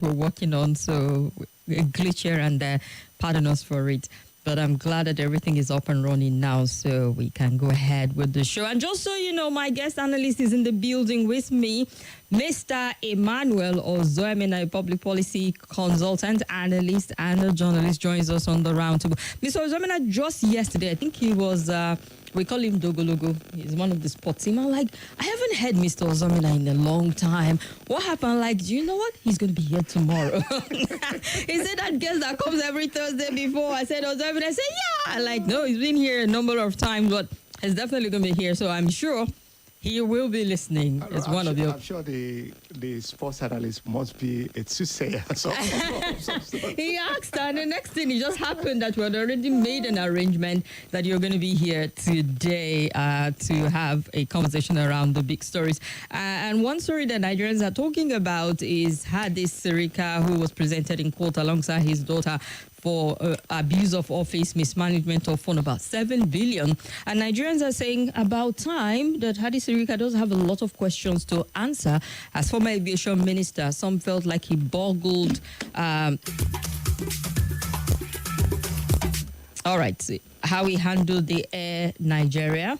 we're working on, so a glitch here and there. Pardon us for it. But I'm glad that everything is up and running now, so we can go ahead with the show. And just so you know, my guest analyst is in the building with me, Mr. Emmanuel Ozoemena, a public policy consultant, analyst, and a journalist, joins us on the Roundtable. Mr. Ozoemena, just yesterday, I think he was... we call him Dogologo. He's one of the sports team. I'm like, I haven't heard Mr. Ozoemena in a long time. What happened? Like, do you know what? He's going to be here tomorrow. He said that guest that comes every Thursday before. I said, Ozoemena, I said, yeah. Like, no, he's been here a number of times, but he's definitely going to be here. So I'm sure he will be listening. It's one of your... I'm sure the sports analyst must be a soothsayer. He asked, and the next thing, it just happened that we had already made an arrangement that you're going to be here today to have a conversation around the big stories. And one story that Nigerians are talking about is Hadi Sirika, who was presented in court alongside his daughter for abuse of office, mismanagement of phone, about 7 billion. And Nigerians are saying about time that Hadi Sirika does have a lot of questions to answer. As former aviation minister, some felt like he boggled. All right, how he handled the Air Nigeria.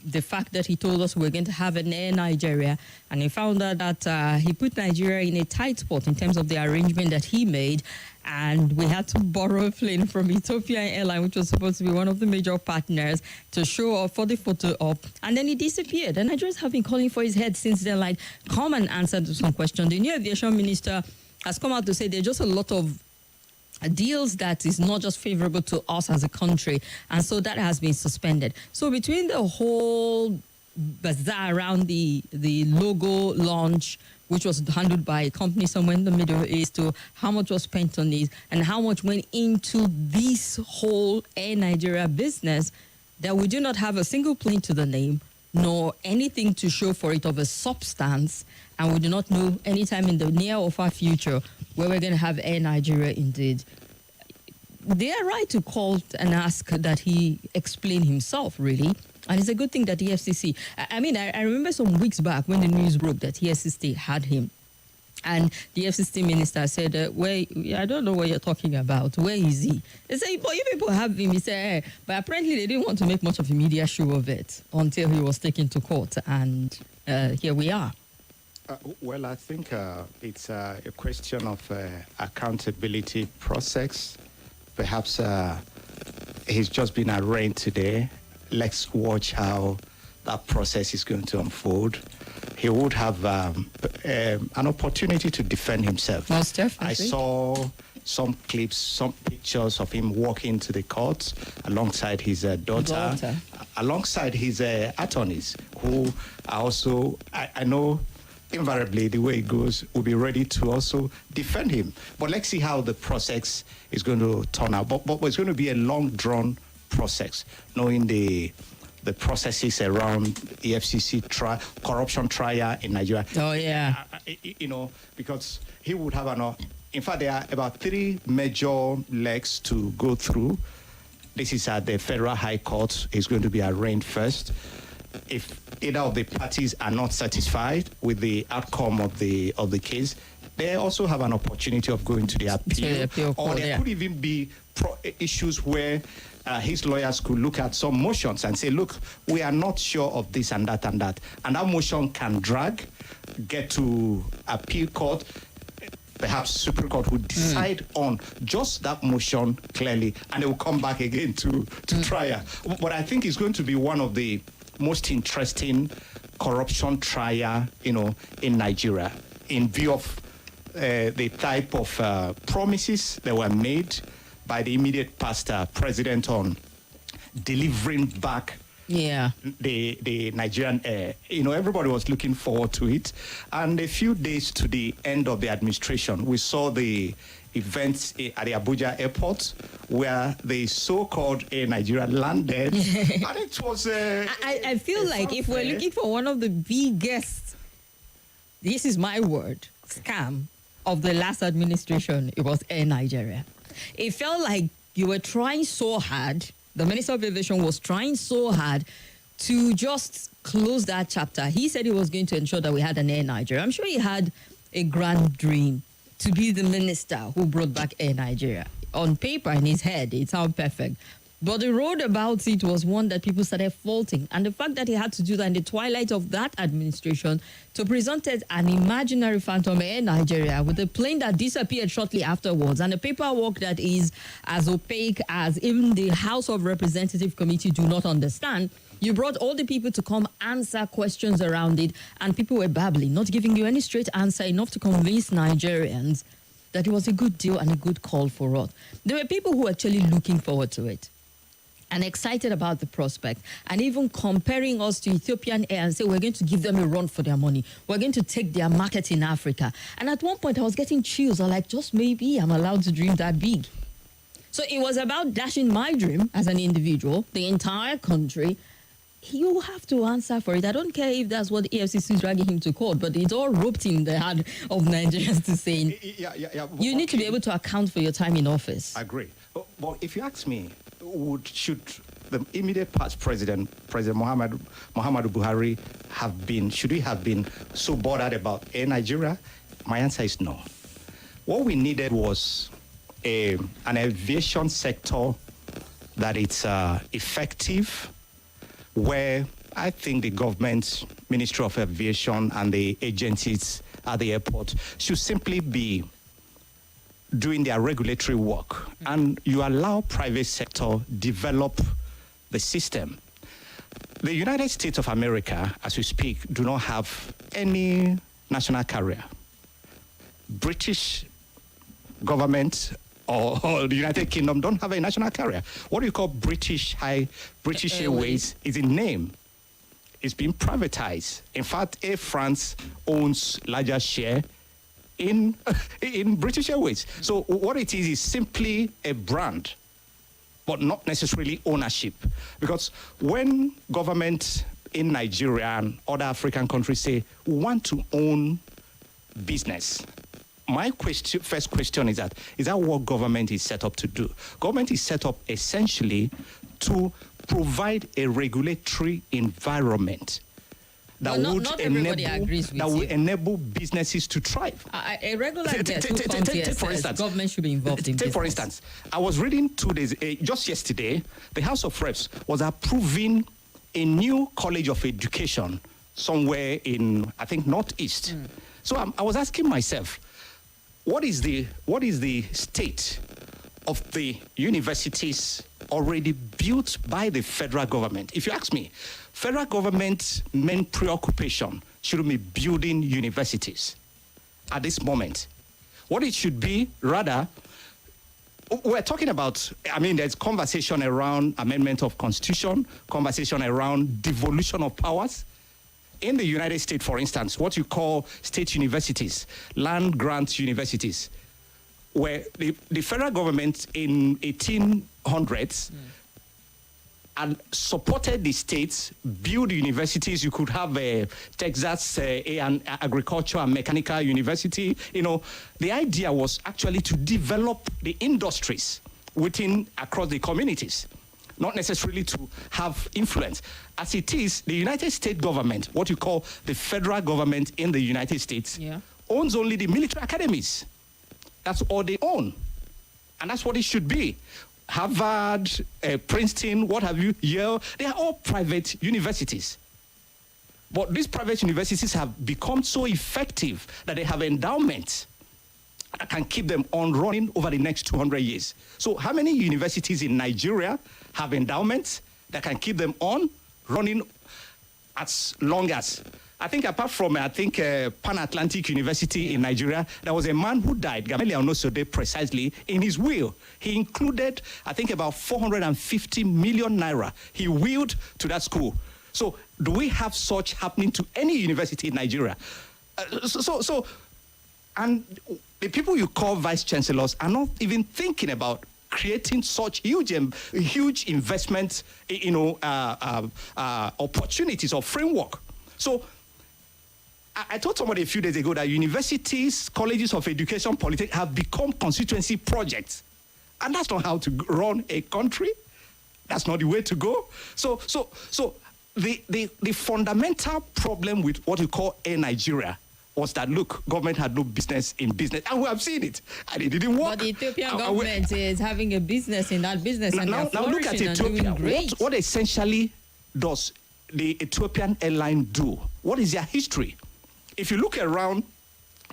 The fact that he told us we're going to have an Air Nigeria, and he found out that he put Nigeria in a tight spot in terms of the arrangement that he made, and we had to borrow a plane from Ethiopian Airline, which was supposed to be one of the major partners, to show off for the photo op, and then he disappeared. And Nigerians have been calling for his head since then, like, come and answer to some questions. The new aviation minister has come out to say there's just a lot of deals that is not just favorable to us as a country, and so that has been suspended. So between the whole bazaar around the logo launch, which was handled by a company somewhere in the Middle East, to how much was spent on these and how much went into this whole Air Nigeria business, that we do not have a single plane to the name, nor anything to show for it of a substance, and we do not know anytime in the near or far future where we're going to have Air Nigeria indeed. They are right to call and ask that he explain himself, really. And it's a good thing that the FCC... I remember some weeks back when the news broke that EFCC had him. And the FCC minister said, I don't know what you're talking about. Where is he? They say, but you people have him. He said, hey. But apparently they didn't want to make much of a media show of it until he was taken to court. And here we are. Well, I think it's a question of accountability process. Perhaps he's just been arraigned today. Let's watch how that process is going to unfold. He would have an opportunity to defend himself. Most definitely. I saw some clips, some pictures of him walking to the court alongside his daughter, alongside his attorneys, who are also, I know, invariably, the way it goes, will be ready to also defend him. But let's see how the process is going to turn out. But it's going to be a long-drawn process, knowing the processes around EFCC corruption trial in Nigeria. Oh, yeah. Because he would have in fact, there are about 3 major legs to go through. This is at the Federal High Court. He's going to be arraigned first. If either of the parties are not satisfied with the outcome of the case, they also have an opportunity of going to the appeal. Or there could even be issues where his lawyers could look at some motions and say, look, we are not sure of this and that and that. And that motion can drag, get to appeal court. Perhaps Supreme Court would decide on just that motion clearly, and it will come back again to trial. But I think it's going to be one of the most interesting corruption trial, in Nigeria, in view of the type of promises that were made by the immediate past president on delivering back the Nigerian air. Everybody was looking forward to it. And a few days to the end of the administration, we saw the events at the Abuja airport where the so-called Air Nigeria landed. And it was I feel like if we're looking for one of the biggest, this is my word, scam of the last administration, it was Air Nigeria. It felt like you were trying so hard, the Minister of Aviation was trying so hard to just close that chapter. He said he was going to ensure that we had an Air Nigeria. I'm sure he had a grand dream to be the minister who brought back Air Nigeria. On paper, in his head, it sounded perfect. But the road about it was one that people started faulting. And the fact that he had to do that in the twilight of that administration to present an imaginary phantom Air Nigeria with a plane that disappeared shortly afterwards and a paperwork that is as opaque as even the House of Representative Committee do not understand. You brought all the people to come answer questions around it, and people were babbling, not giving you any straight answer enough to convince Nigerians that it was a good deal and a good call for us. There were people who were actually looking forward to it and excited about the prospect, and even comparing us to Ethiopian Air and say, we're going to give them a run for their money. We're going to take their market in Africa. And at one point, I was getting chills. I was like, just maybe I'm allowed to dream that big. So it was about dashing my dream as an individual, the entire country. You have to answer for it. I don't care if that's what EFCC is dragging him to court, but it's all roped in the heart of Nigerians to say, you need to be able to account for your time in office. I agree. But if you ask me, should the immediate past President Muhammadu Buhari should he have been so bothered about Air Nigeria? My answer is no. What we needed was an aviation sector that it's effective, where I think the government, Ministry of Aviation, and the agencies at the airport should simply be doing their regulatory work, and you allow private sector develop the system. The United States of America, as we speak, do not have any national carrier. British government or the United Kingdom don't have a national carrier. What you call British Airways is in name. It's been privatized. In fact, Air France owns larger share in British Airways. So what it is simply a brand, but not necessarily ownership. Because when government in Nigeria and other African countries say, we want to own business, my first question is that what government is set up to do? Government is set up essentially to provide a regulatory environment that would enable businesses to thrive. A regular guest who comes here says government should be involved in business. For instance, I was reading 2 days, just yesterday, the House of Reps was approving a new college of education somewhere in, I think, Northeast. So I was asking myself, what is the state of the universities already built by the federal government? If you ask me, federal government's main preoccupation shouldn't be building universities at this moment. What it should be, rather, we're talking about, there's conversation around amendment of constitution, conversation around devolution of powers. In the United States, for instance, what you call state universities, land grant universities, where the federal government in 1800s and supported the states build universities. You could have a Texas an agriculture and mechanical university. The idea was actually to develop the industries across the communities, not necessarily to have influence. As it is, the United States government, what you call the federal government in the United States, owns only the military academies. That's all they own. And that's what it should be. Harvard, Princeton, what have you, Yale, they are all private universities. But these private universities have become so effective that they have endowments that can keep them on running over the next 200 years. So how many universities in Nigeria have endowments that can keep them on running as long as? I think apart from, Pan Atlantic University in Nigeria, there was a man who died, Emmanuel Ozoemena, precisely, in his will. He included, about 450 million naira he willed to that school. So do we have such happening to any university in Nigeria? And the people you call vice chancellors are not even thinking about creating such huge investment, opportunities or framework. So I told somebody a few days ago that universities, colleges of education, politics have become constituency projects. And that's not how to run a country. That's not the way to go. So the fundamental problem with what we call Air Nigeria was that, look, government had no business in business. And we have seen it. And it didn't work. But the Ethiopian government is having a business in that business and now they're look at flourishing and Ethiopia. doing great. What essentially does the Ethiopian airline do? What is their history? If you look around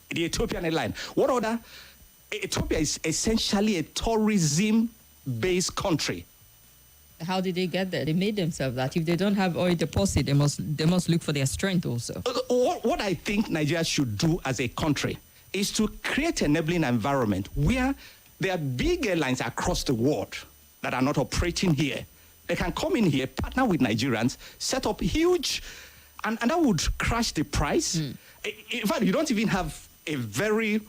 the Ethiopian airline, Ethiopia is essentially a tourism-based country. How did they get there? They made themselves that. If they don't have oil deposit, they must look for their strength also. What I think Nigeria should do as a country is to create an enabling environment where there are big airlines across the world that are not operating here. They can come in here, partner with Nigerians, set up huge, and that would crash the price. In fact, you don't even have a very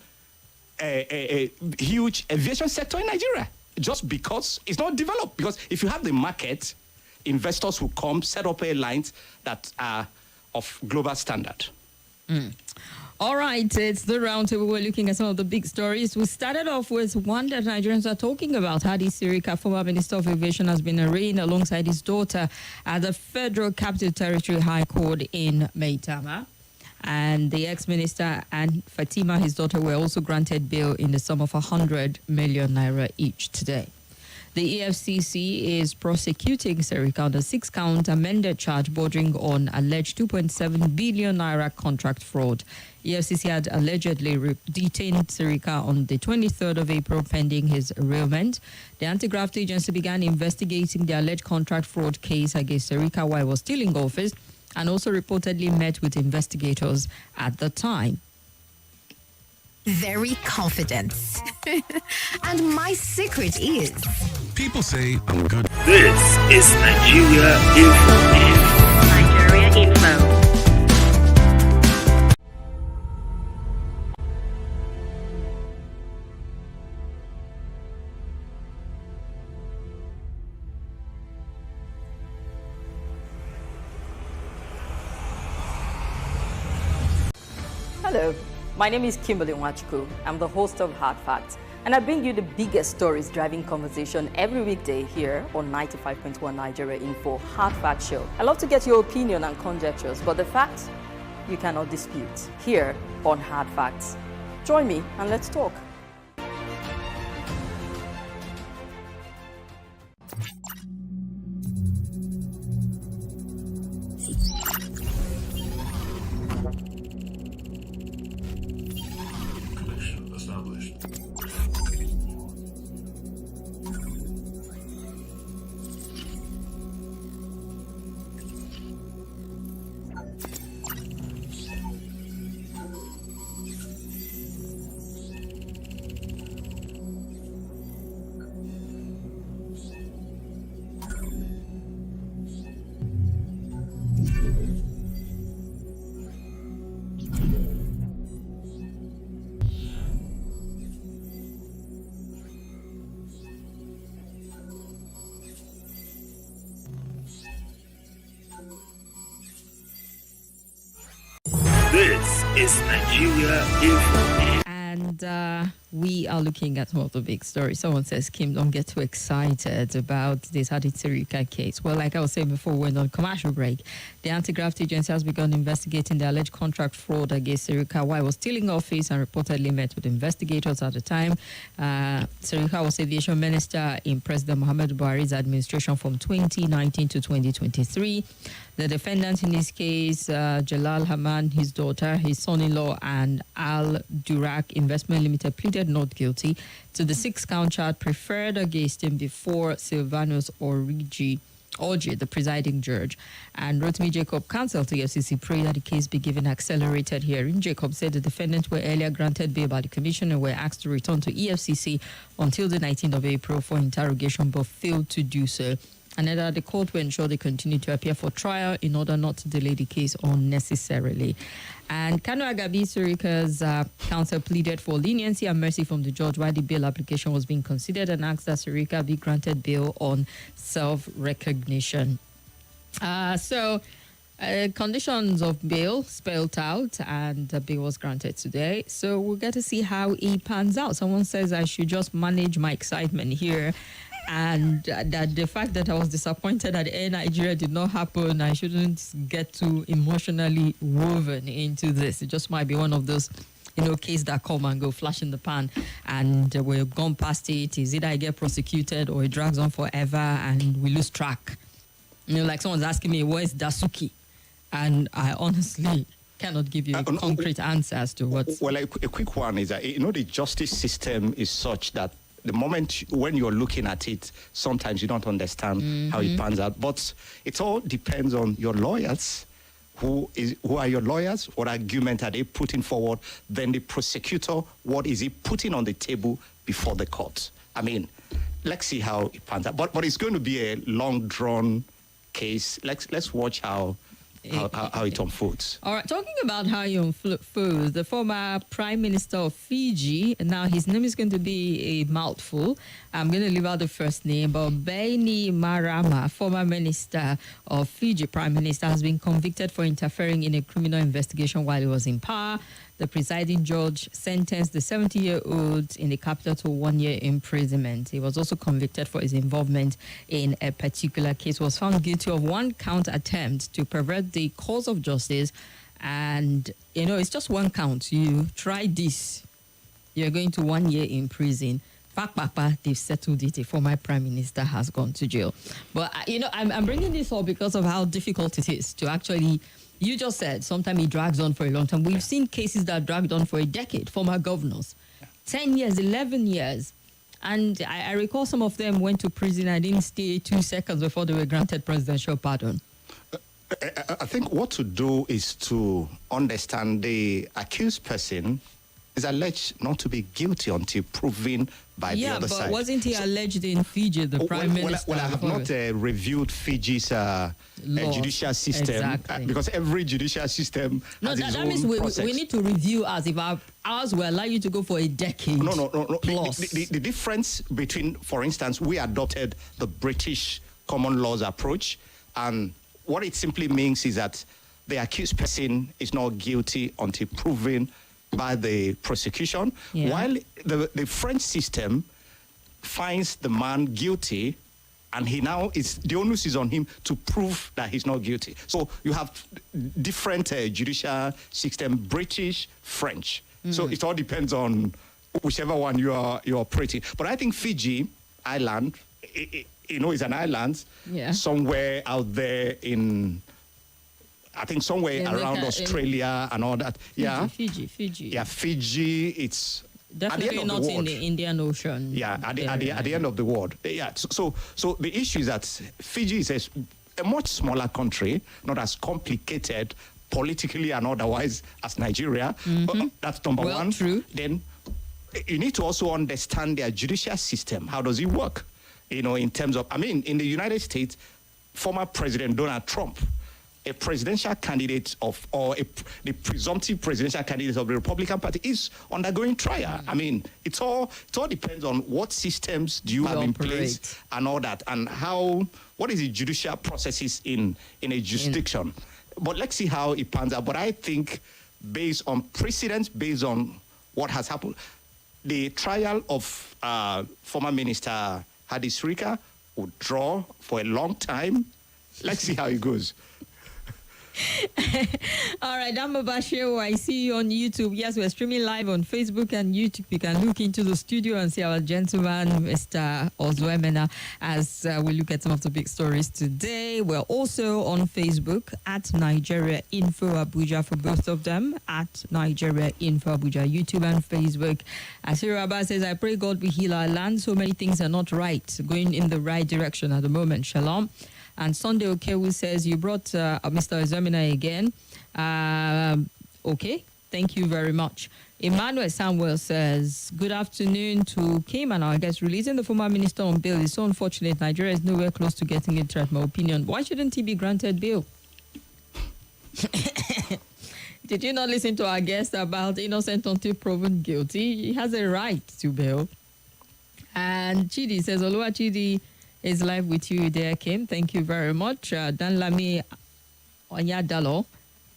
a huge aviation sector in Nigeria, just because it's not developed. Because if you have the market, investors will come, set up airlines that are of global standard. All right, it's the roundtable. We're looking at some of the big stories. We started off with one that Nigerians are talking about. Hadi Sirika, former Minister of Aviation, has been arraigned alongside his daughter at the Federal Capital Territory High Court in Maitama. And the ex-minister and Fatima, his daughter, were also granted bail in the sum of 100 million naira each today. The EFCC is prosecuting Sirika on the 6-count amended charge bordering on alleged 2.7 billion naira contract fraud. EFCC had allegedly detained Sirika on the 23rd of April pending his arraignment. The anti-graft agency began investigating the alleged contract fraud case against Sirika while he was still in office, and also reportedly met with investigators at the time. Very confident. And my secret is... People say I'm good. This is Nigeria Info. Nigeria Info. Hello, my name is Kimberly. I'm the host of Hard Facts, and I bring you the biggest stories driving conversation every weekday here on 95.1 Nigeria Info Hard Fact Show. I love to get your opinion and conjectures, but the facts you cannot dispute here on Hard Facts. Join me and let's talk. This is Nigeria Info. And we are looking at some of the big stories. Someone says, Kim, don't get too excited about this Hadi Sirika case. Well, like I was saying before, we went on commercial break. The anti-graft agency has begun investigating the alleged contract fraud against Sirika while he was still in office and reportedly met with investigators at the time. Sirika was aviation minister in President Muhammadu Buhari's administration from 2019 to 2023. The defendants in this case, Jalal Haman, his daughter, his son-in-law, and Al Durak Investment Limited pleaded not guilty to the 6-count charge preferred against him before Silvanus Orji, the presiding judge. And Rotimi Jacob, counsel to the FCC, prayed that the case be given accelerated hearing. Jacob said the defendants were earlier granted bail by the commission and were asked to return to EFCC until the 19th of April for interrogation, but failed to do so. And that the court will ensure they continue to appear for trial in order not to delay the case unnecessarily. And Kanu Agabi Sirika's counsel pleaded for leniency and mercy from the judge while the bail application was being considered and asked that Sirika be granted bail on self-recognition. Conditions of bail spelled out, and the bail was granted today. So we'll get to see how it pans out. Someone says I should just manage my excitement here and that the fact that I was disappointed that Air Nigeria did not happen, I shouldn't get too emotionally woven into this. It just might be one of those, case that come and go, flash in the pan, and we've gone past it. Is either I get prosecuted or it drags on forever and we lose track. Like someone's asking me, where's Dasuki? And I honestly cannot give you a concrete answer as to what. Well, a quick one is that, the justice system is such that the moment when you're looking at it, sometimes you don't understand how it pans out. But it all depends on your lawyers. Who are your lawyers? What argument are they putting forward? Then the prosecutor, what is he putting on the table before the court? I mean, let's see how it pans out. But it's going to be a long drawn case. Let's watch how it unfolds. All right, talking about how it unfolds, the former Prime Minister of Fiji, now his name is going to be a mouthful. I'm going to leave out the first name, but Bainimarama, former Minister of Fiji, Prime Minister, has been convicted for interfering in a criminal investigation while he was in power. The presiding judge sentenced the 70-year-old in the capital to 1 year imprisonment. He was also convicted for his involvement in a particular case. He was found guilty of one count attempt to pervert the course of justice. And, it's just one count. You try this, you're going to 1 year in prison. They've settled it. A former prime minister has gone to jail. But, I'm bringing this up because of how difficult it is to actually... You just said sometimes it drags on for a long time. We've seen cases that dragged on for a decade, former governors, 10 years, 11 years. And I recall some of them went to prison and didn't stay 2 seconds before they were granted presidential pardon. I think what to do is to understand the accused person is alleged not to be guilty until proven by the other side. Yeah, but wasn't he alleged in Fiji, the prime minister? Well, I have not reviewed Fiji's judicial system because every judicial system has its own means process. we need to review ours. If ours will allow you to go for a decade. No. Plus. The difference between, for instance, we adopted the British common laws approach, and what it simply means is that the accused person is not guilty until proven by the prosecution, while the French system finds the man guilty, and the onus is on him to prove that he's not guilty. So you have different judicial system, British, French. So it all depends on whichever one you're operating. But I think Fiji Island, is an island somewhere out there in... I think somewhere around Australia and all that. Fiji. Yeah, Fiji, it's definitely not in the Indian Ocean. Yeah, at the end of the world. Yeah, so the issue is that Fiji is a much smaller country, not as complicated politically and otherwise as Nigeria. That's number one. True. Then you need to also understand their judicial system. How does it work? In terms of, in the United States, former President Donald Trump, a presidential candidate the presumptive presidential candidate of the Republican Party is undergoing trial. It all depends on what systems do you have in place and all that, and what is the judicial processes in a jurisdiction. But let's see how it pans out. But I think based on precedents, based on what has happened, the trial of former Minister Hadi Sirika would draw for a long time. Let's see how it goes. All right, Damba Bashir, I see you on YouTube. Yes, we're streaming live on Facebook and YouTube. You can look into the studio and see our gentleman, Mr. Ozoemena, as we look at some of the big stories today. We're also on Facebook at Nigeria Info Abuja for both of them, at Nigeria Info Abuja, YouTube and Facebook. As Hiraba says, I pray God will heal our land. So many things are not right, going in the right direction at the moment. Shalom. And Sunday Okewu says, you brought Mr. Ozoemena again. Okay, thank you very much. Emmanuel Samuel says, good afternoon to Kim and our guest. Releasing the former minister on bail is so unfortunate. Nigeria is nowhere close to getting it right, my opinion. Why shouldn't he be granted bail? Did you not listen to our guest about innocent until proven guilty? He has a right to bail. And Chidi says, Oluwa Chidi is live with you there, Kim. Thank you very much. Danlami Onyadalo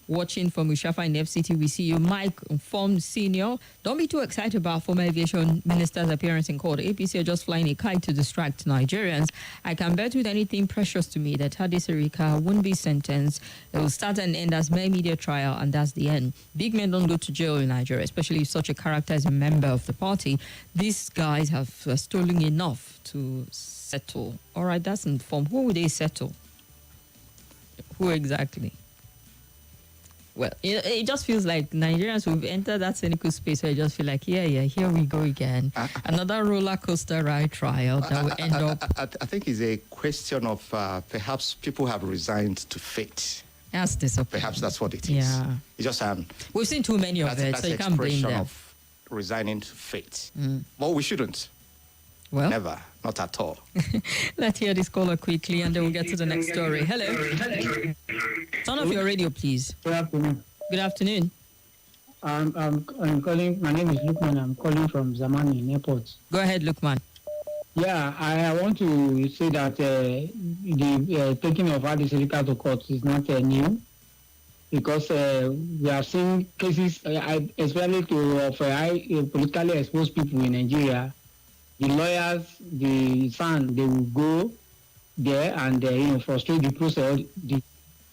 watching from Ushafa in FCT. We see you, Mike, formed senior. Don't be too excited about former aviation minister's appearance in court. APC are just flying a kite to distract Nigerians. I can bet with anything precious to me that Hadi Sirika won't be sentenced. It will start and end as mere media trial, and that's the end. Big men don't go to jail in Nigeria, especially if such a character is a member of the party. These guys have stolen enough to settle. All right, that's informed. Who would they settle? Who exactly? Well, it just feels like Nigerians who've entered that cynical space where I just feel like, yeah, here we go again. Another roller coaster ride trial that will end up. I think it's a question of perhaps people have resigned to fate. That's disappointing. Perhaps that's what it is. Yeah. It's just we've seen too many of it, so you can't blame them. Of resigning to fate. But we shouldn't. Well, never, not at all. Let's hear this caller quickly, and then we'll get to the next story. Hello. Turn off your radio, please. Good afternoon. Good afternoon. I'm calling. My name is Lukman. I'm calling from Zamani in airport. Go ahead, Lukman. Yeah, I want to say that the taking of Hadi Sirika to court is not new, because we have seen cases, especially of politically exposed people in Nigeria. The lawyers, the son, they will go there and frustrate the process.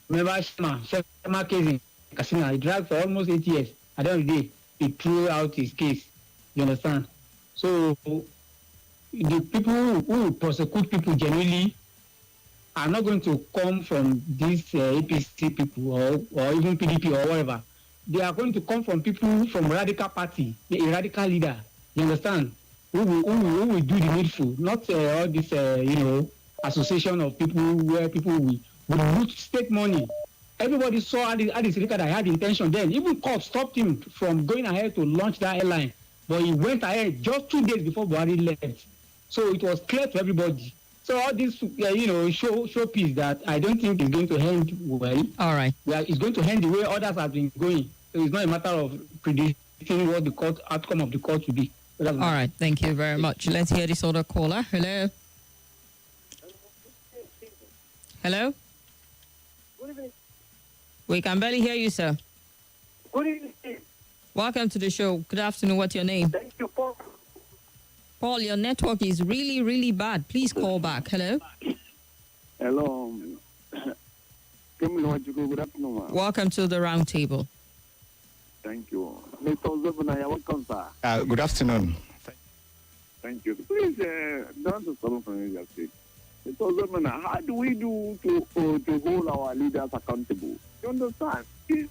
Remember Shema case in Casino, he dragged for almost 8 years. At the end of the day, he threw out his case. You understand? So the people who prosecute people genuinely are not going to come from these APC people or even PDP or whatever. They are going to come from people from radical party, a radical leader. You understand? Who will do the needful, not all this, association of people where people will loot state money. Everybody saw Hadi Sirika that had intention then. Even court stopped him from going ahead to launch that airline. But he went ahead just 2 days before Buhari left. So it was clear to everybody. So all this, showpiece that I don't think is going to end well. All right. It's going to end the way others have been going. So it's not a matter of predicting what the outcome of the court will be. All right, thank you very much. Let's hear this other caller. Hello. Hello? Good evening. We can barely hear you, sir. Good evening. Welcome to the show. Good afternoon. What's your name? Thank you, Paul. Paul, your network is really, really bad. Please call back. Hello? Hello. Good afternoon. Welcome to the Roundtable. Thank you. Mr. Ozoemena, welcome, sir. Good afternoon. Thank you. Please, don't to someone from India State. Mr. Ozoemena, how do we do to hold our leaders accountable? You understand? In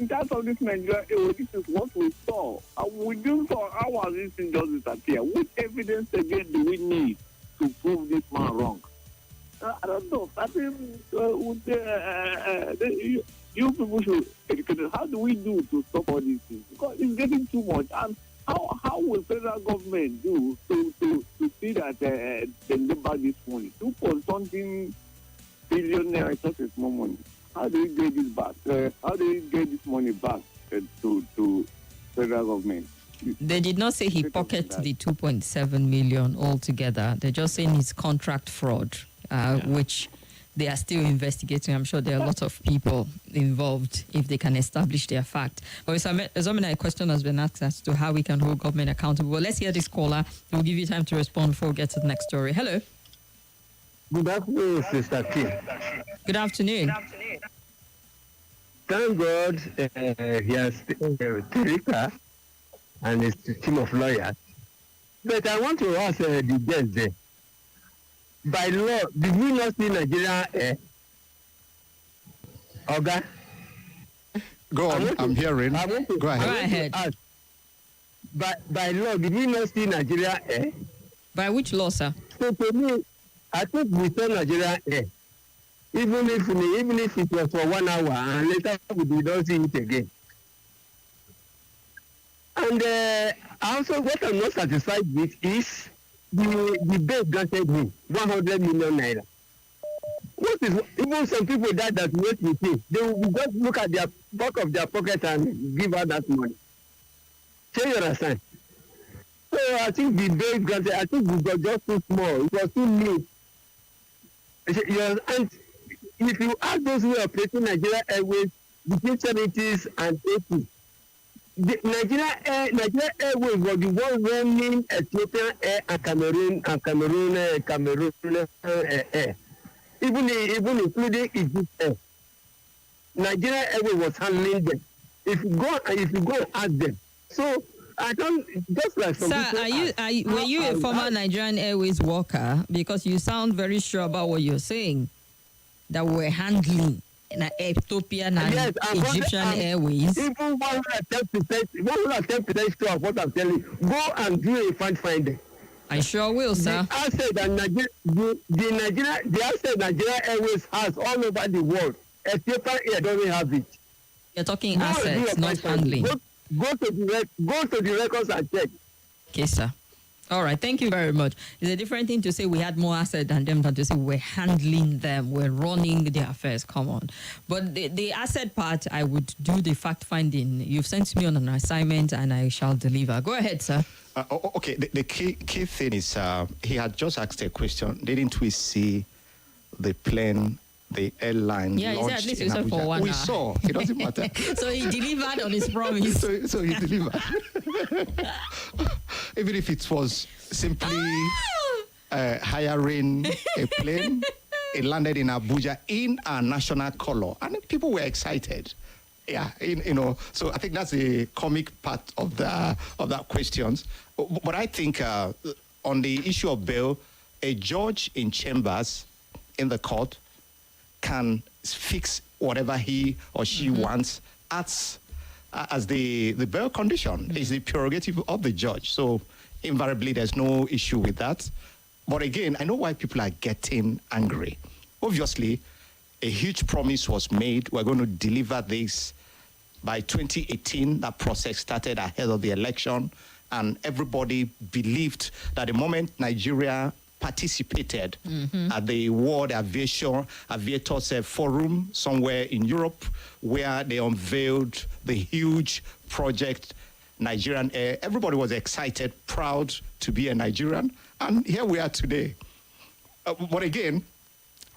terms of this Nigeria, this is what we saw. We do for hours this injustice appear. What evidence again do we need to prove this man wrong? I don't know. I think you people should educate us. How do we do to stop all these things? Because it's getting too much. And how will federal government do to see that they get back this money? 2.something billion naira is not a small money. How do we get this back? How do we get this money back to federal government? They did not say he pocketed the 2.7 million altogether. They're just saying it's contract fraud, which they are still investigating. I'm sure there are a lot of people involved if they can establish their fact. But Ozoemena, a question has been asked as to how we can hold government accountable. Well, let's hear this caller. We'll give you time to respond before we get to the next story. Hello. Good afternoon, Sister Kim. Good afternoon. Thank God he has Terika and his team of lawyers. But I want to ask the guest there. By law, did we not see Nigeria air? Oga? Go on, I'm hearing. Go ahead. Ask, by law, did we not see Nigeria air? By which law, sir? So to me, I think we saw Nigeria air. Even if it was for 1 hour and later we don't see it again. And also what I'm not satisfied with is the bank granted me 100 million naira. What is even some people that wait with me, they will just look at their back of their pocket and give out that money. So you understand? So I think the bank granted, I think we got just too small. It was too new. And if you ask those who are operating Nigeria Airways between 70s and 80s. The Nigeria Airways was the one running Ethiopian Air and Cameroon Air, even including Egypt Air. Nigeria Airways was handling them. If you go and ask them, so I don't just like some Sir, people. were you a former Nigerian Airways worker? Because you sound very sure about what you're saying. That we're handling Ethiopian and Yes, Egyptian Airways. Even 110% sure of what I'm telling you. Go and do a fact finding. I sure will, sir. The asset that the asset Nigeria Airways has all over the world, Ethiopian Air doesn't have it. You're talking Go and do assets, your not fact finding. handling. Go to the records and check. Okay, sir. All right, thank you very much. It's a different thing to say we had more assets than them than to say we're handling them, we're running their affairs. Come on. But the asset part, I would do the fact finding. You've sent me on an assignment and I shall deliver. Go ahead, sir. Okay, the key thing is he had just asked a question. Didn't we see the plane, the airline Yeah, he said at launched least in he said Abuja? for 1 We hour. saw. It doesn't matter. So he delivered on his promise. So he delivered. Even if it was simply hiring a plane, it landed in Abuja in our national color, and people were excited. Yeah, so I think that's the comic part of that questions. But I think on the issue of bail, a judge in chambers in the court can fix whatever he or she wants as the bail condition. Is the prerogative of the judge. So invariably, there's no issue with that. But again, I know why people are getting angry. Obviously, a huge promise was made. We're going to deliver this by 2018. That process started ahead of the election, and everybody believed that the moment Nigeria participated at the World Aviators Forum somewhere in Europe, where they unveiled the huge project Nigerian Air. Everybody was excited, proud to be a Nigerian, and here we are today. But again,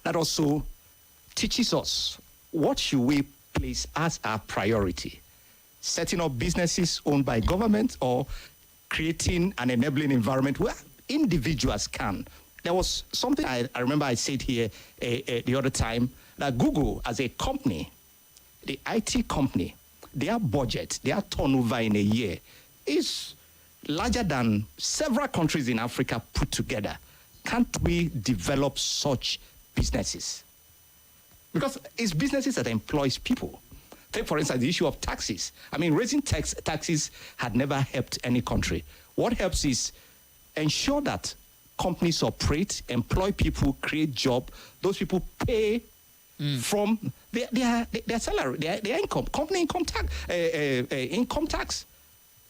that also teaches us what should we place as our priority: setting up businesses owned by government or creating an enabling environment where individuals can. There was something I remember I said here the other time, that Google as a company, the IT company, their budget, their turnover in a year is larger than several countries in Africa put together. Can't we develop such businesses? Because it's businesses that employs people. Take, for instance, the issue of taxes. I mean, raising taxes had never helped any country. What helps is ensure that companies operate, employ people, create jobs. Those people pay from their salary, their income, company income tax,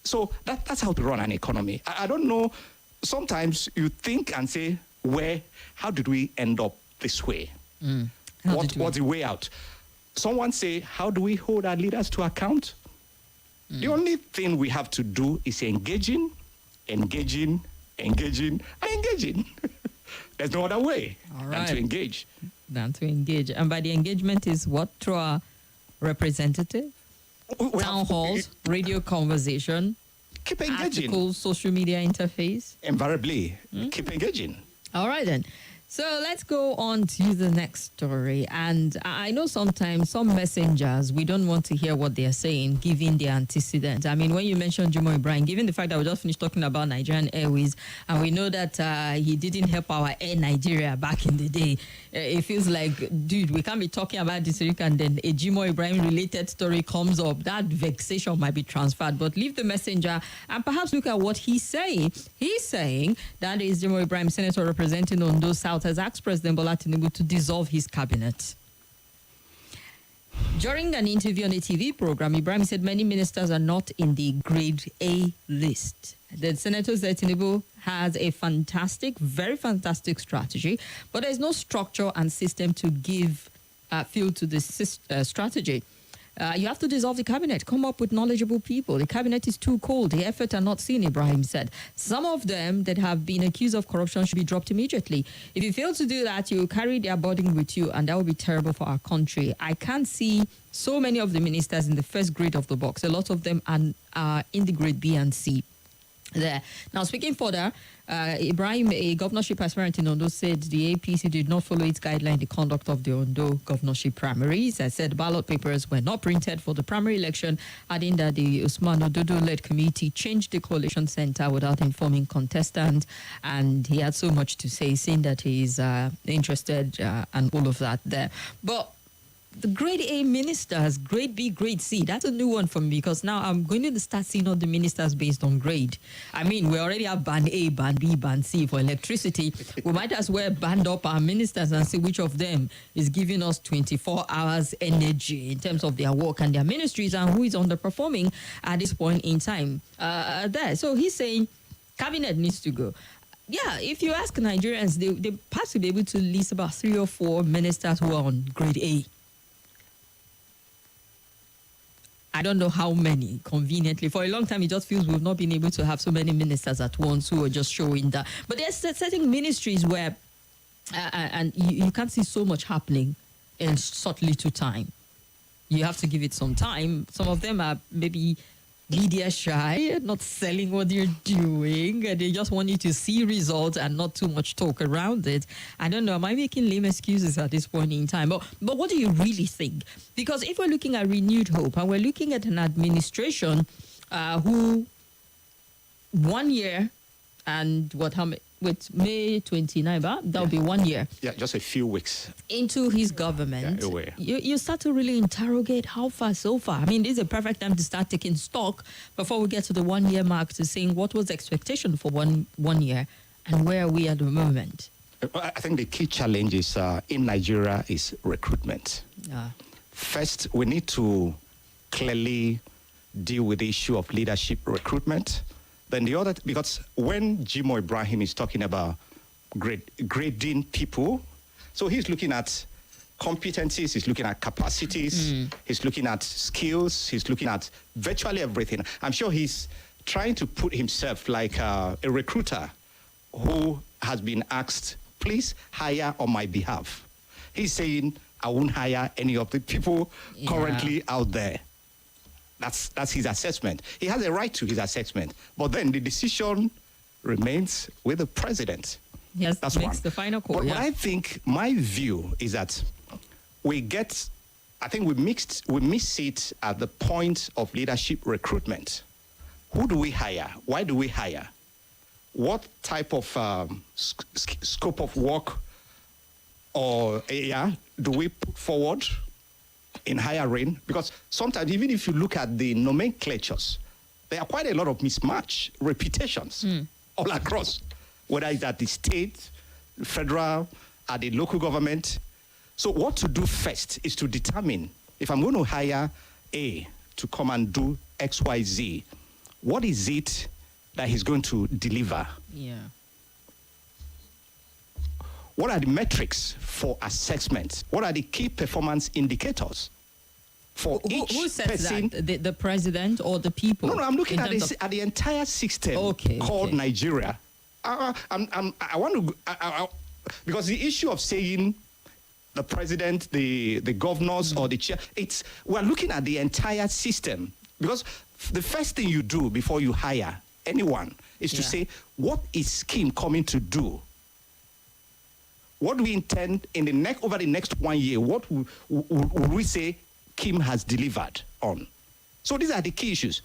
So that's how to run an economy. I don't know. Sometimes you think and say, how did we end up this way? What's the way out? Someone say, how do we hold our leaders to account? The only thing we have to do is engaging. There's no other way than to engage. And by the engagement is what? Through our representative? Town halls, radio conversation, keep engaging. Articles, social media interface. Invariably, keep engaging. All right, then. So let's go on to the next story. And I know sometimes some messengers, we don't want to hear what they're saying, given the antecedent. I mean, when you mentioned Jimoh Ibrahim, given the fact that we just finished talking about Nigerian Airways, and we know that he didn't help our Air Nigeria back in the day, it feels like, dude, we can't be talking about this week and then a Jimoh Ibrahim related story comes up. That vexation might be transferred. But leave the messenger and perhaps look at what he's saying. He's saying that is Jimoh Ibrahim, Senator representing Ondo South, has asked President Bola Tinubu to dissolve his cabinet. During an interview on a TV program, Ibrahim said many ministers are not in the grade A list. The senator said Tinubu has a fantastic, very fantastic strategy, but there's no structure and system to give fuel to this strategy. You have to dissolve the cabinet. Come up with knowledgeable people. The cabinet is too cold. The effort are not seen, Ibrahim said. Some of them that have been accused of corruption should be dropped immediately. If you fail to do that, you carry their burden with you, and that will be terrible for our country. I can't see so many of the ministers in the first grade of the box. A lot of them are in the grade B and C. There. Now, speaking further, Ibrahim, a governorship aspirant in Ondo, said the APC did not follow its guideline in the conduct of the Ondo governorship primaries. I said ballot papers were not printed for the primary election, adding that the Ozoemena led committee changed the coalition center without informing contestants. And he had so much to say, saying that he's interested and all of that there. But the grade A ministers, grade B, grade C, that's a new one for me, because now I'm going to start seeing all the ministers based on grade. I mean, we already have band A, band B, band C for electricity. We might as well band up our ministers and see which of them is giving us 24 hours energy in terms of their work and their ministries, and who is underperforming at this point in time. So he's saying cabinet needs to go. Yeah, if you ask Nigerians, they perhaps will be able to list about 3 or 4 ministers who are on grade A. I don't know how many, conveniently. For a long time, it just feels we've not been able to have so many ministers at once who are just showing that. But there's certain ministries where, and you can't see so much happening in such little time. You have to give it some time. Some of them are maybe media shy, not selling what they're doing. They just want you to see results and not too much talk around it. I don't know. Am I making lame excuses at this point in time? But what do you really think? Because if we're looking at renewed hope and we're looking at an administration who 1 year and with May 29, that'll be 1 year. Yeah, just a few weeks into his government. You start to really interrogate how far so far. I mean, this is a perfect time to start taking stock before we get to the 1 year mark, to saying what was the expectation for one year and where are we at the moment. I think the key challenge is in Nigeria is recruitment. Yeah. First, we need to clearly deal with the issue of leadership recruitment. Then the other, because when Jimo Ibrahim is talking about grading people, so he's looking at competencies, he's looking at capacities, he's looking at skills, he's looking at virtually everything. I'm sure he's trying to put himself like a recruiter who has been asked, please hire on my behalf. He's saying, I won't hire any of the people currently out there. That's his assessment. He has a right to his assessment, but then the decision remains with the president. Yes, that's makes the final call. But what I think, my view is that we miss it at the point of leadership recruitment. Who do we hire? Why do we hire? What type of scope of work or area do we put forward in hiring? Because sometimes, even if you look at the nomenclatures, there are quite a lot of mismatch reputations all across, whether it's at the state, federal, at the local government. So what to do first is to determine, if I'm going to hire A to come and do X, Y, Z, what is it that he's going to deliver? Yeah. What are the metrics for assessment? What are the key performance indicators for each who sets person? That? The president or the people? No, I'm looking at the entire system called Nigeria. I want to because the issue of saying the president, the governors, or the chair, we're looking at the entire system, because the first thing you do before you hire anyone is to say, what is Kim coming to do? What do we intend over the next 1 year? What will we say Kim has delivered on? So these are the key issues.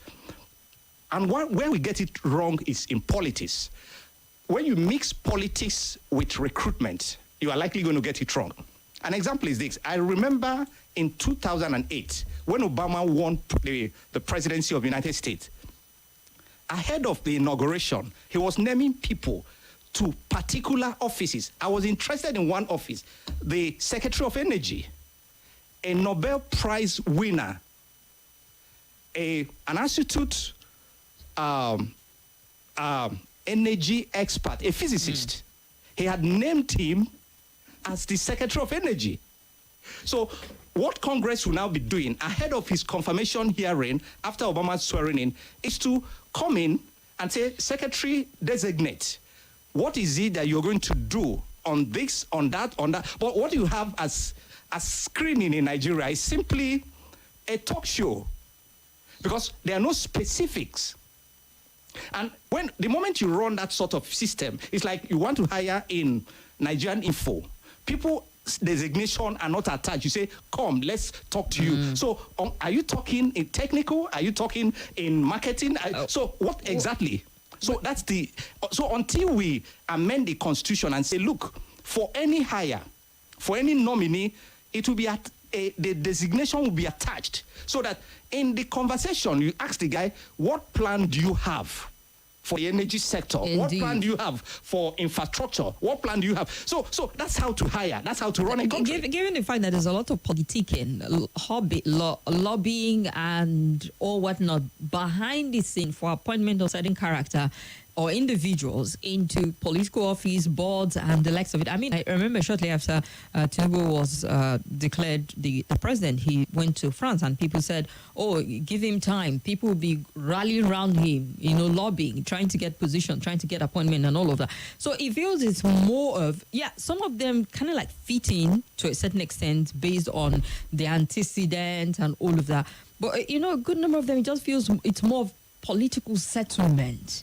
And where we get it wrong is in politics. When you mix politics with recruitment, you are likely going to get it wrong. An example is this. I remember in 2008, when Obama won the presidency of the United States, ahead of the inauguration, he was naming people to particular offices. I was interested in one office, the Secretary of Energy, a Nobel Prize winner, an institute energy expert, a physicist. He had named him as the Secretary of Energy. So what Congress will now be doing ahead of his confirmation hearing after Obama's swearing in is to come in and say, Secretary designate, what is it that you're going to do on this, on that, on that? But what you have as screening in Nigeria is simply a talk show, because there are no specifics. And the moment you run that sort of system, it's like you want to hire in Nigerian Info. People's designation are not attached. You say, come, let's talk to you. So are you talking in technical? Are you talking in marketing? So what exactly? So so until we amend the constitution and say, look, for any hire, for any nominee, it will be the designation will be attached, so that in the conversation you ask the guy, what plan do you have for the energy sector? Indeed. What plan do you have for infrastructure? What plan do you have? So that's how to hire. That's how to run a country. Given the fact that there's a lot of politicking, lobbying, and all whatnot behind the scene for appointment of certain character or individuals into political office, boards, and the likes of it. I mean, I remember shortly after Tinubu was declared the president, he went to France, and people said, oh, give him time. People will be rallying around him, lobbying, trying to get position, trying to get appointment and all of that. So it feels it's more of, some of them kind of like fit in to a certain extent based on the antecedent and all of that. But, a good number of them, it just feels it's more of political settlement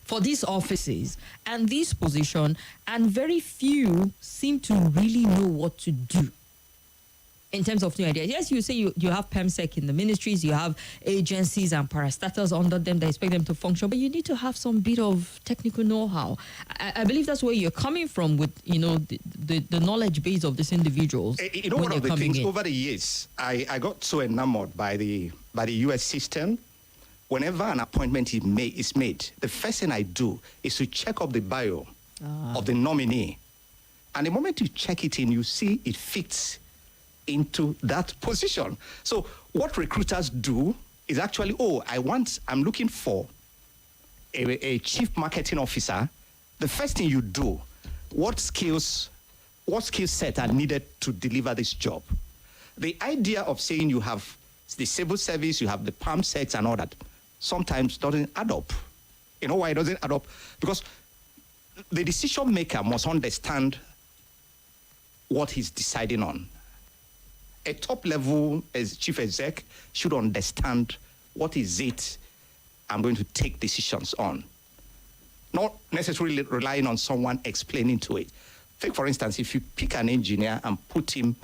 for these offices and this position, and very few seem to really know what to do in terms of new ideas. Yes, you say you have PEMSEC in the ministries, you have agencies and parastatals under them that expect them to function, but you need to have some bit of technical know-how. I believe that's where you're coming from with, the knowledge base of these individuals. One of the things over the years, I got so enamored by the US system. Whenever an appointment is made, the first thing I do is to check up the bio of the nominee. And the moment you check it in, you see it fits into that position. So what recruiters do is actually, I'm looking for a chief marketing officer. The first thing you do, what skill set are needed to deliver this job? The idea of saying you have the civil service, you have the PAMSECs and all that, sometimes doesn't add up. You know why it doesn't add up? Because the decision maker must understand what he's deciding on. A top level as chief exec should understand what is it I'm going to take decisions on. Not necessarily relying on someone explaining to it. Take, for instance, if you pick an engineer and put him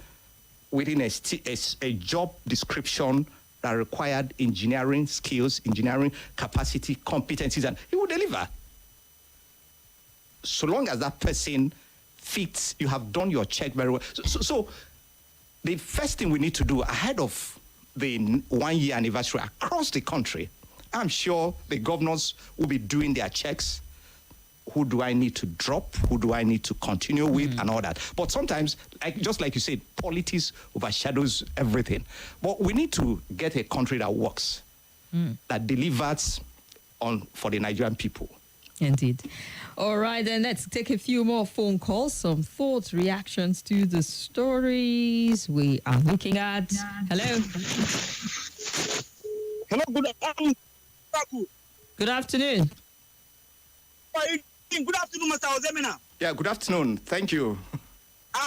within a job description that required engineering skills, engineering capacity, competencies, and he will deliver. So long as that person fits, you have done your check very well. So the first thing we need to do ahead of the 1-year anniversary across the country, I'm sure the governors will be doing their checks. Who do I need to drop? Who do I need to continue with and all that? But sometimes, just like you said, politics overshadows everything. But we need to get a country that works, that delivers for the Nigerian people. Indeed. All right, then let's take a few more phone calls, some thoughts, reactions to the stories we are looking at. Hello. Hello, good afternoon. Good afternoon. Good afternoon, Mr. Ozoemena. Yeah, good afternoon. Thank you.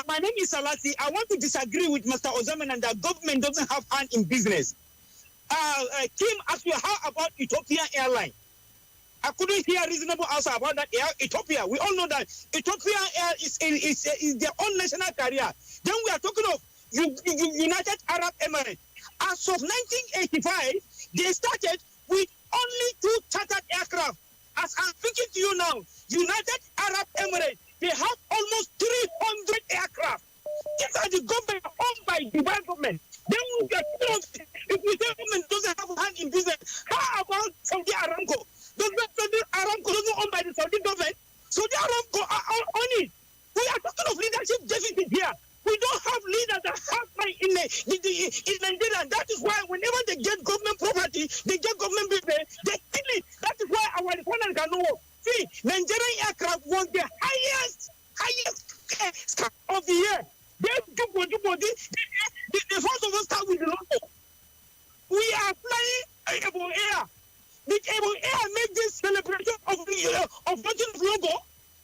My name is Salasi. I want to disagree with Mr. Ozoemena that government doesn't have hand in business. Kim asked you, how about Ethiopian Airline? I couldn't hear a reasonable answer about that Ethiopia. We all know that Ethiopian Air is their own national carrier. Then we are talking of United Arab Emirates. As of 1985, they started with only 2 chartered aircraft. As I'm speaking to you now, United Arab Emirates, they have almost 300 aircraft. These are the government owned by Dubai government. Then we get if we say government doesn't have a hand in business, how about Saudi Aramco? Saudi Aramco doesn't owned by the Saudi government. Saudi Aramco are on it. We are talking of leadership deficit here. We don't have leaders that have money in Nigeria. That is why whenever they get government property, they get government business, they kill it. That is why our economy cannot work. See, Nigerian aircraft was the highest of the year. They The first of all start with the logo. We are flying Ebo Air. Did Ebo Air make this celebration of launching of logo?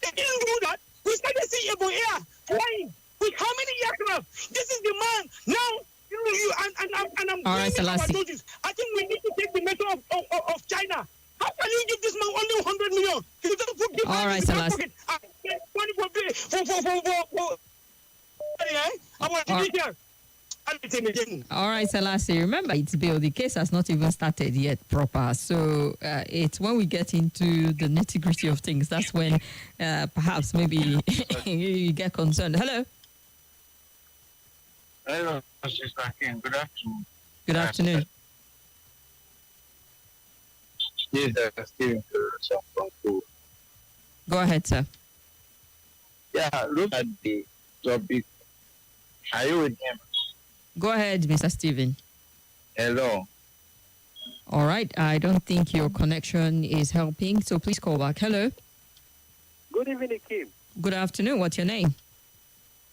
They didn't do that. We started seeing Ebo Air flying with how many aircraft? This is the man now. I'm all right, Selassie. I think we need to take the measure of China. How can you give this man only 100 million? You don't put the all right, Selassie. All right, Selassie. Remember, it's Bill. The case has not even started yet proper. So it's when we get into the nitty-gritty of things, that's when perhaps maybe you get concerned. Hello. Hello, Sister King. Good afternoon. Good afternoon. Yes, Stephen from Cool. Go ahead, sir. Yeah, look at the topic. Are you with him? Go ahead, Mr. Stephen. Hello. All right. I don't think your connection is helping, so please call back. Hello. Good evening, Kim. Good afternoon. What's your name?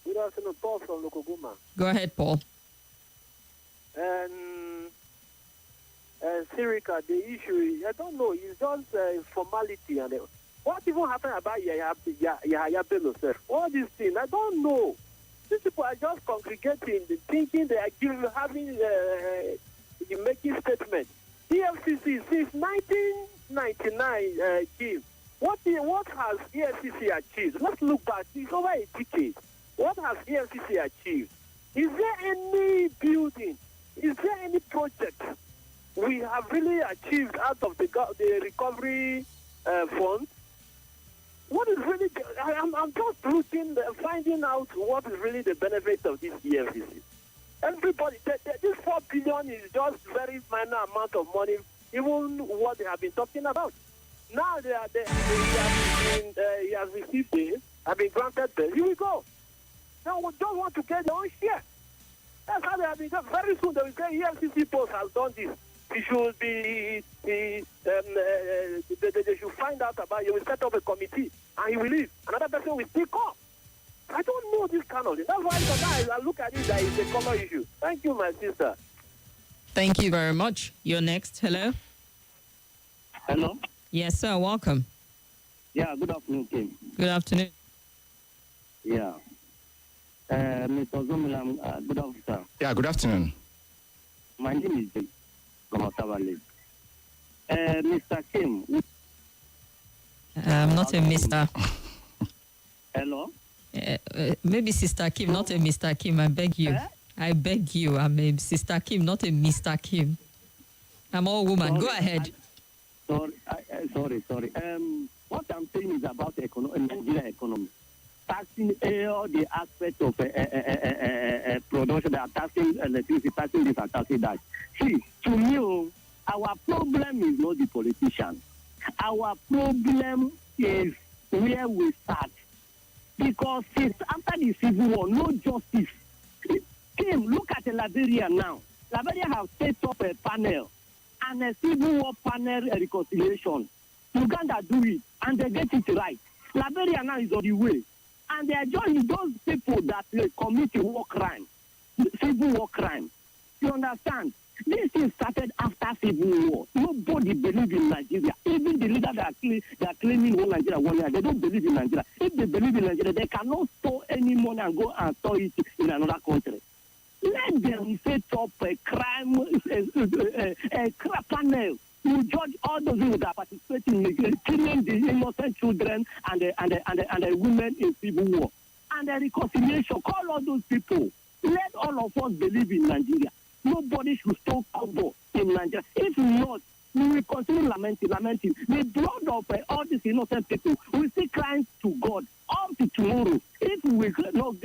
Good afternoon, Paul from Lokoguma. Go ahead, Paul. Sirica, the issue, I don't know, it's just formality. And what even happened about Yahya Bello, sir? All these things, I don't know. These people are just congregating, thinking they are making statements. EFCC, since 1999, Kim, what has EFCC achieved? Let's look back. It's over a decade. What has EFCC achieved? Is there any building? Is there any project we have really achieved out of the recovery fund? What is really? I'm just looking, finding out what is really the benefit of this EFCC. Everybody, this 4 billion is just very minor amount of money, even what they have been talking about. Now he has received it, have been granted bail. Here we go. Now we don't want to get their own share. That's how they have been done. Very soon they will say EFCC post has done this. It should be they should find out about it. He will set up a committee and he will leave. Another person will speak up. I don't know this kind of thing. That's why sometimes I look at it that it's a common issue. Thank you, my sister. Thank you very much. You're next. Hello. Hello. Yes, sir. Welcome. Yeah, good afternoon, Kim. Good afternoon. Yeah. Mr. Ozoemena, good afternoon, sir. Yeah, good afternoon. My name is Jake from Otawale. Mr. Kim. Not a Mr. Hello? Maybe Sister Kim, not a Mr. Kim. I beg you. I beg you. I'm a Sister Kim, not a Mr. Kim. I'm all woman. Go ahead. Sorry. What I'm saying is about Nigerian economy. Taxing all the aspects of production. They are taxing electricity, taxing this and taxing that. See, to me, our problem is not the politician. Our problem is where we start. Because since after the Civil War, no justice. Kim, look at Liberia now. Liberia have set up a panel and a Civil War panel reconciliation. Uganda do it and they get it right. Liberia now is on the way. And they are just those people that commit a war crime, civil war crime. You understand? This thing started after Civil War. Nobody believes in Nigeria. Even the leaders that are claiming whole Nigeria 1 year, they don't believe in Nigeria. If they believe in Nigeria, they cannot store any money and go and store it in another country. Let them set up a crime, a panel. You judge all those who are participating in killing the innocent children and the women in Civil War. And the reconciliation, call all those people. Let all of us believe in Nigeria. Nobody should stop combo in Nigeria. If not, we will continue lamenting. The blood of all these innocent people will still crying to God up to tomorrow. If we not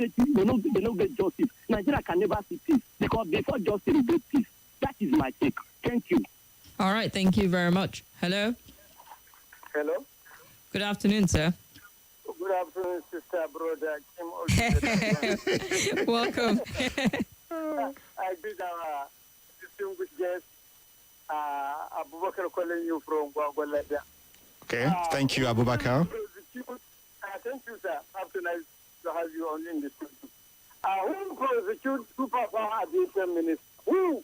get justice, Nigeria can never see peace. Because before justice, we get peace. That is my take. Thank you. All right. Thank you very much. Hello. Hello. Good afternoon, sir. Good afternoon, sister, brother. Kim. Welcome. I greet our distinguished guest, Abubakar calling you from Gwagwalada. Okay, thank you, Abubakar. Thank you, sir. After nice to have you on in the studio. Who prosecute former Aviation Minister. Who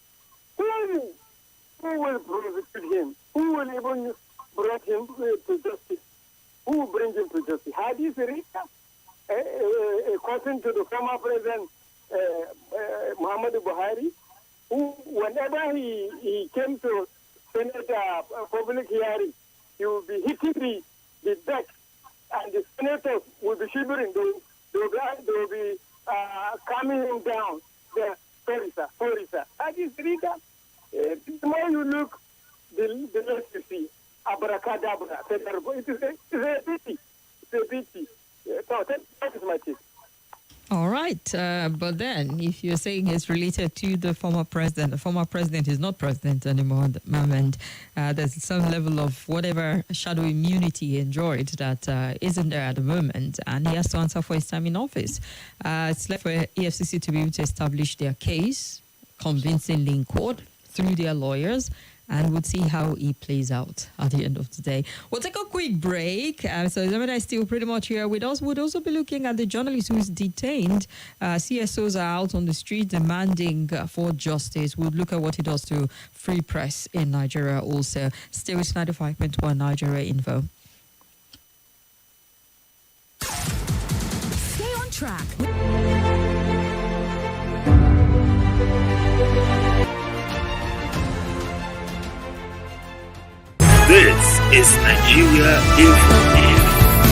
will prosecute him? Who will even bring him to justice? Who will bring him to justice? Hadi Sirika, a cousin to the former president Muhammadu Buhari, who, whenever he came to Senate public hearing, he will be hitting the deck, and the senators will be shivering. They will be calming him down. Sorry, sir. Hadi Sirika, the more you look, the less you see. Abracadabra. It is a pity. It's a pity. So that is my take. All right. But then, if you're saying it's related to the former president is not president anymore at the moment. There's some level of whatever shadow immunity he enjoyed that isn't there at the moment, and he has to answer for his time in office. It's left for EFCC to be able to establish their case convincingly in court through their lawyers, and we'll see how he plays out at the end of the day. We'll take a quick break. So Ozoemena is still pretty much here with us. We'll also be looking at the journalist who is detained. CSOs are out on the street demanding for justice. We'll look at what he does to free press in Nigeria also. Stay with 95.1 Nigeria Info. Stay on track. This is Nigeria Info.